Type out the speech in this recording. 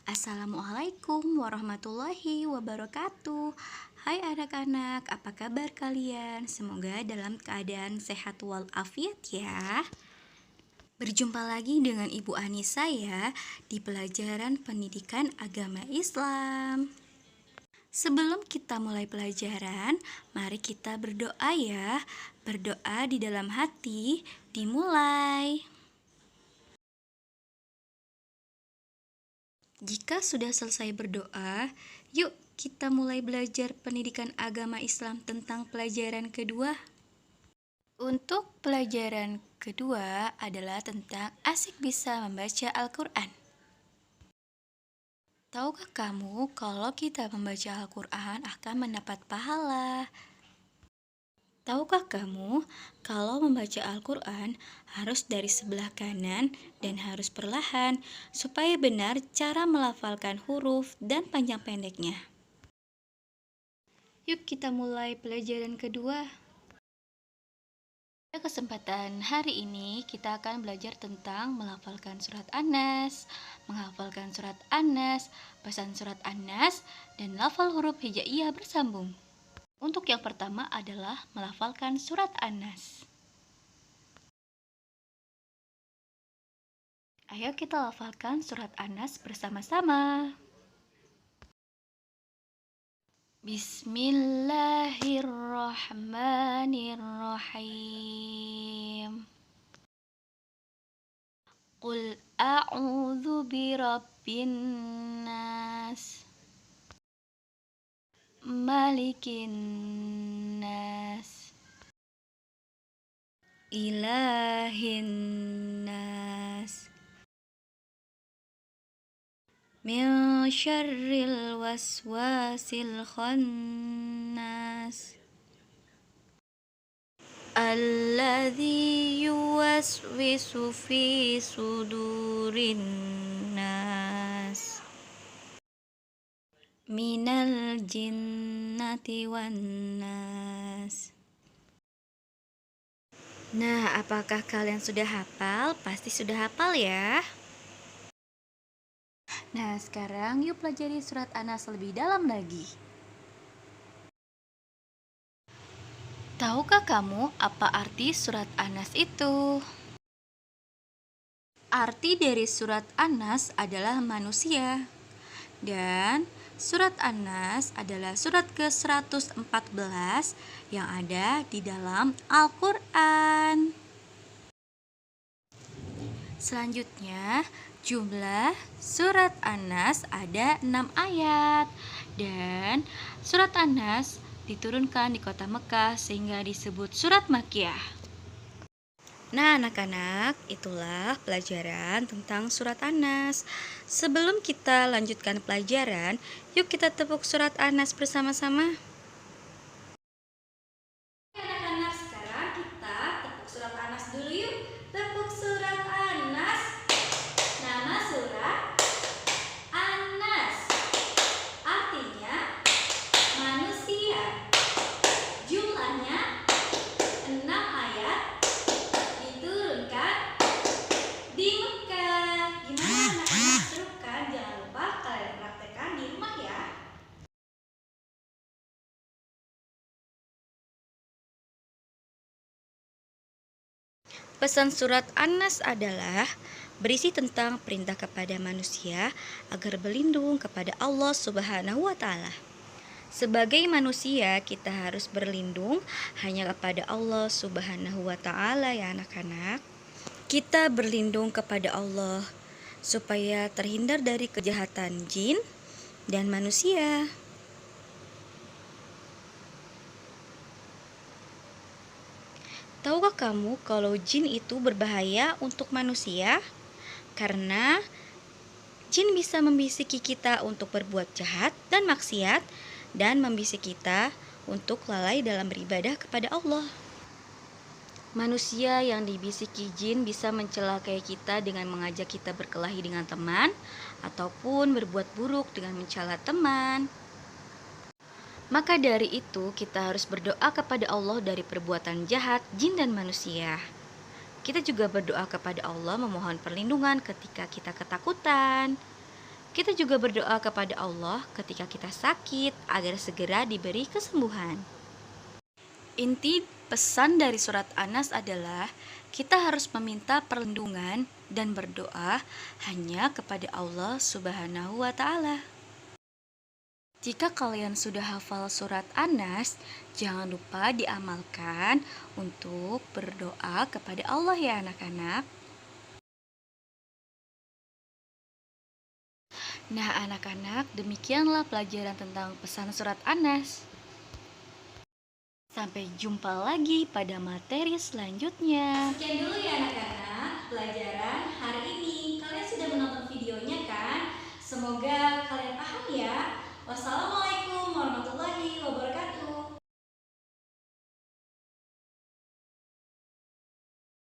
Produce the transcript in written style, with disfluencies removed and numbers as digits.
Assalamualaikum warahmatullahi wabarakatuh. Hai anak-anak, apa kabar kalian? Semoga dalam keadaan sehat walafiat ya. Berjumpa lagi dengan Ibu Anissa ya di pelajaran pendidikan agama Islam. Sebelum kita mulai pelajaran, mari kita berdoa ya. Berdoa di dalam hati, dimulai. Jika sudah selesai berdoa, yuk kita mulai belajar pendidikan agama Islam tentang pelajaran kedua. Untuk pelajaran kedua adalah tentang asik bisa membaca Al-Quran. Tahukah kamu kalau kita membaca Al-Quran akan mendapat pahala? Tahukah kamu kalau membaca Al-Quran harus dari sebelah kanan dan harus perlahan supaya benar cara melafalkan huruf dan panjang pendeknya? Yuk kita mulai pelajaran kedua. Pada kesempatan hari ini kita akan belajar tentang melafalkan surat An-Nas, menghafalkan surat An-Nas, pesan surat An-Nas, dan lafal huruf hijaiyah bersambung. Untuk yang pertama adalah melafalkan surat An-Nas. Ayo kita lafalkan surat An-Nas bersama-sama. Bismillahirrahmanirrahim. Qul a'udzu birabbin nas, malikin nas, ilahin nas, min syarril waswasil khannas, alladzi yuwaswisu fi sudurin nas, minal jinnati wan nas. Nah, apakah kalian sudah hafal? Pasti sudah hafal ya. Nah, sekarang yuk pelajari surat An-Nas lebih dalam lagi. Tahukah kamu apa arti surat An-Nas itu? Arti dari surat An-Nas adalah manusia. Dan surat An-Nas adalah surat ke-114 yang ada di dalam Al-Quran. Selanjutnya, jumlah surat An-Nas ada 6 ayat. Dan surat An-Nas diturunkan di kota Mekah sehingga disebut surat Makkiyah. Nah anak-anak, itulah pelajaran tentang surat An-Nas. Sebelum kita lanjutkan pelajaran, yuk kita tepuk surat An-Nas bersama-sama. Anak-anak, sekarang kita tepuk surat An-Nas dulu yuk. Tepuk surat An-Nas. Nama surat An-Nas, artinya manusia. Jumlahnya 6 ayat, diturunkan di Mekah. Gimana anak-anak, seru kan? Jangan lupa kalian praktekkan di rumah ya. Pesan surat An-Nas adalah berisi tentang perintah kepada manusia agar berlindung kepada Allah Subhanahu wa Ta'ala. Sebagai manusia, kita harus berlindung hanya kepada Allah Subhanahu wa Ta'ala ya anak-anak. Kita berlindung kepada Allah supaya terhindar dari kejahatan jin dan manusia. Tahukah kamu kalau jin itu berbahaya untuk manusia? Karena jin bisa membisiki kita untuk berbuat jahat dan maksiat, dan membisiki kita untuk lalai dalam beribadah kepada Allah. Manusia yang dibisiki jin bisa mencelakai kita dengan mengajak kita berkelahi dengan teman, ataupun berbuat buruk dengan mencela teman. Maka dari itu kita harus berdoa kepada Allah dari perbuatan jahat jin dan manusia. Kita juga berdoa kepada Allah memohon perlindungan ketika kita ketakutan. Kita juga berdoa kepada Allah ketika kita sakit agar segera diberi kesembuhan. Inti pesan dari surat Anas adalah kita harus meminta perlindungan dan berdoa hanya kepada Allah Subhanahu wa Ta'ala. Jika kalian sudah hafal surat Anas, jangan lupa diamalkan untuk berdoa kepada Allah ya anak-anak. Nah anak-anak, demikianlah pelajaran tentang pesan surat Anas. Sampai jumpa lagi pada materi selanjutnya. Sekian dulu ya